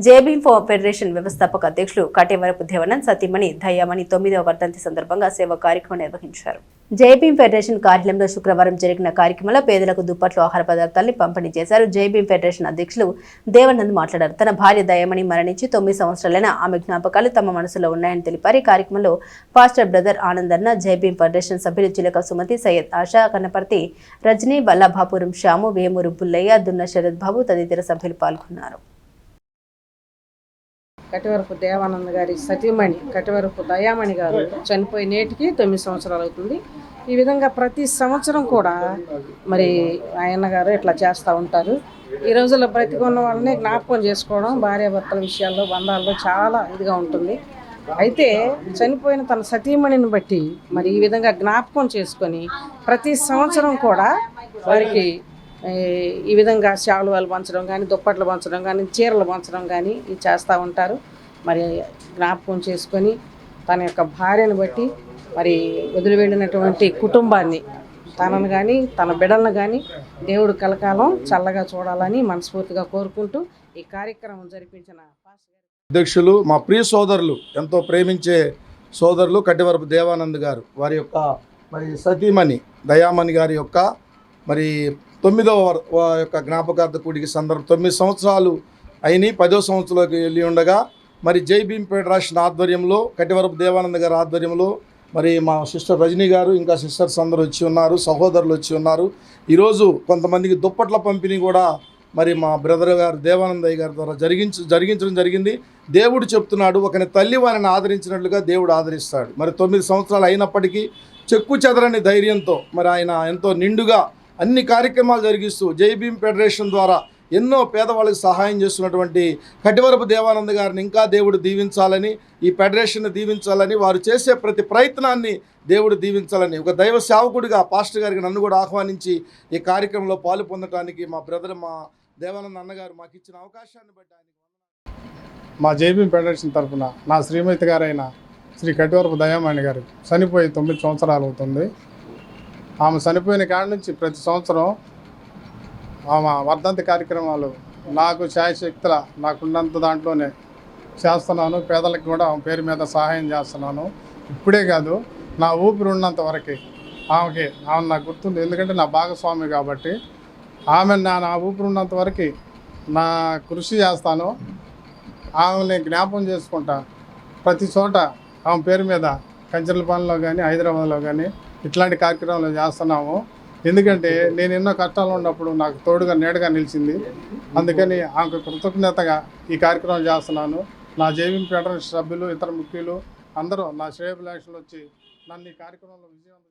JBM federation వ్యవస్థాపక అధ్యక్షులు కటేవరపు దేవానంద్ సతీమణి దయామణి 9వ వర్ధంతి సందర్భంగా సేవా కార్యక్రమం నిర్వహించారు. జేబీఎం ఫెడరేషన్ కార్యాలయంలో శుక్రవారం జరిగిన కార్యక్రమంలో పేదలకు దుప్పట్లు, ఆహార పదార్థాలను పంపిణీ చేశారు. జేబీఎం ఫెడరేషన్ అధ్యక్షులు దేవానంద్ మాట్లాడారు. తన భార్య దయామణి మరణించి 9 సంవత్సరాలైన ఆమె జ్ఞాపకాలు తమ మనసులో ఉన్నాయని తెలిపారు. ఈ కార్యక్రమంలో పాస్టర్ బ్రదర్ ఆనంద్ అన్న, జేబీఎం ఫెడరేషన్ సభ్యులు చిలక సుమతి, సయ్యద్ ఆషా, కన్నపర్తి రజనీ, బల్లాభాపురం శ్యాము, వేమూరు పుల్లయ్య, దున్న శరత్ బాబు తదితర సభ్యులు పాల్గొన్నారు. కటవరపు దేవానంద్ గారి సతీమణి కటవరపు దయామణి గారు చనిపోయి నేటికి 9 సంవత్సరాలు అవుతుంది. ఈ విధంగా ప్రతి సంవత్సరం కూడా మరి ఆయన గారు ఇట్లా చేస్తూ ఉంటారు. ఈ రోజుల్లో బ్రతికున్న వాళ్ళని జ్ఞాపకం చేసుకోవడం భార్యాభర్తల విషయాల్లో, బంధాల్లో చాలా ఇదిగా ఉంటుంది. అయితే చనిపోయిన తన సతీమణిని బట్టి మరి ఈ విధంగా జ్ఞాపకం చేసుకొని ప్రతి సంవత్సరం కూడా వారికి ఈ విధంగా శాలువాలు పంచడం కానీ, దుప్పట్లు పంచడం కానీ, చీరలు పంచడం కానీ ఇది చేస్తూ ఉంటారు. మరి జ్ఞాపకం చేసుకొని తన యొక్క భార్యను బట్టి మరి వదిలి వెళ్ళినటువంటి కుటుంబాన్ని, తనను కానీ తన బిడ్డలను కానీ దేవుడు కలకాలం చల్లగా చూడాలని మనస్ఫూర్తిగా కోరుకుంటూ ఈ కార్యక్రమం జరిపించిన అధ్యక్షులు, మా ప్రియ సోదరులు, ఎంతో ప్రేమించే సోదరులు కటవరపు దేవానంద్ గారు, వారి యొక్క మరి సతీమణి దయామణి గారి యొక్క మరి 9వ యొక్క జ్ఞాపకార్థ కూడిక సందర్భం 9 సంవత్సరాలు అయినాయి. 10వ సంవత్సరంలోకి వెళ్ళి ఉండగా మరి జేబీఎం ఫెడరేషన్ ఆధ్వర్యంలో, కటవరపు దేవానంద గారి ఆధ్వర్యంలో మరి మా సిస్టర్ రజనీ గారు, ఇంకా సిస్టర్స్ అందరూ వచ్చి ఉన్నారు, సహోదరులు వచ్చి ఉన్నారు. ఈరోజు కొంతమందికి దుప్పట్ల పంపిణీ కూడా మరి మా బ్రదర్ గారు దేవానందయ్య గారి ద్వారా జరిగించడం జరిగింది. దేవుడు చెప్తున్నాడు, ఒకని తల్లి వారిని ఆదరించినట్లుగా దేవుడు ఆదరిస్తాడు. మరి 9 సంవత్సరాలు అయినప్పటికీ చెక్కు చెదరని ధైర్యంతో మరి ఆయన ఎంతో నిండుగా అన్ని కార్యక్రమాలు జరిగిస్తూ జేబీఎం ఫెడరేషన్ ద్వారా ఎన్నో పేదవాళ్ళకి సహాయం చేస్తున్నటువంటి కటవరపు దేవానంద్ గారిని ఇంకా దేవుడు దీవించాలని, ఈ ఫెడరేషన్ దీవించాలని, వారు చేసే ప్రతి ప్రయత్నాన్ని దేవుడు దీవించాలని ఒక దైవ సేవకుడిగా పాస్టర్ గారికి నన్ను కూడా ఆహ్వానించి ఈ కార్యక్రమంలో పాలు పొందడానికి మా బ్రదర్ మా దేవానంద్ అన్నగారు మాకు ఇచ్చిన అవకాశాన్ని బట్టి మా జేబీఎం ఫెడరేషన్ తరఫున నా శ్రీమతి గారైన శ్రీ కటవరపు దయామణి గారు చనిపోయి 9 సంవత్సరాలు అవుతుంది. ఆమె చనిపోయిన కాడ నుంచి ప్రతి సంవత్సరం ఆమె వర్ధంతి కార్యక్రమాలు నాకు శాయశక్తుల నాకున్నంత దాంట్లోనే చేస్తున్నాను. పేదలకు కూడా ఆమె పేరు మీద సహాయం చేస్తున్నాను. ఇప్పుడే కాదు, నా ఊపిరి ఉన్నంత వరకు ఆమె నాకు గుర్తుంది. ఎందుకంటే నా భాగస్వామి కాబట్టి ఆమె నా ఊపిరి ఉన్నంత వరకు నా కృషి చేస్తాను. ఆమెని జ్ఞాపకం చేసుకుంటా ప్రతి చోట ఆమె పేరు మీద కంచర్లపాలెంలో కానీ, హైదరాబాద్లో కానీ ఇట్లాంటి కార్యక్రమాలు చేస్తున్నాము. ఎందుకంటే నేను ఎన్నో కష్టాలు ఉన్నప్పుడు నాకు తోడుగా నీడగా నిలిచింది. అందుకని ఆమెకు కృతజ్ఞతగా ఈ కార్యక్రమం చేస్తున్నాను. నా జేబీఎం ఫెడరేషన్ సభ్యులు, ఇతర ముఖ్యులు అందరూ నా శ్రేయోభిలాషులు వచ్చి నన్ను ఈ కార్యక్రమంలో విజయవంతం